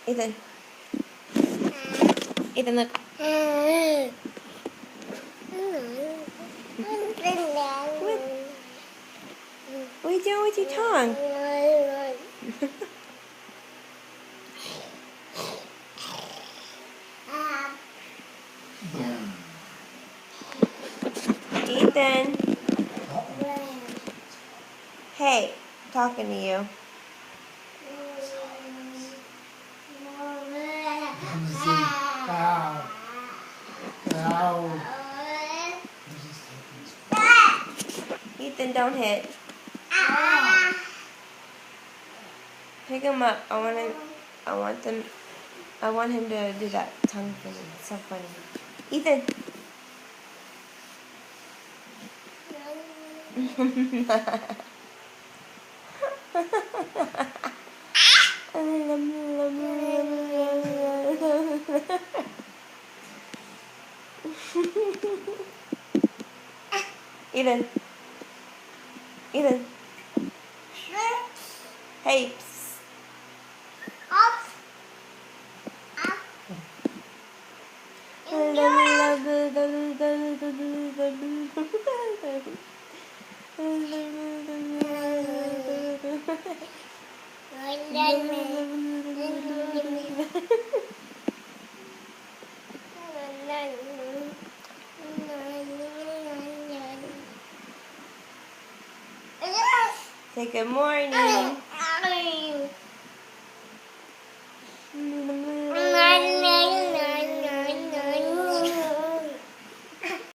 Ethan. Ethan, look. What are you doing with your tongue? Ethan. Hey, I'm talking to you. Ethan, don't hit. Pick him up. I want him to do that tongue thing. It's so funny. Ethan. Ethan. Ethan. Hey. Say good morning.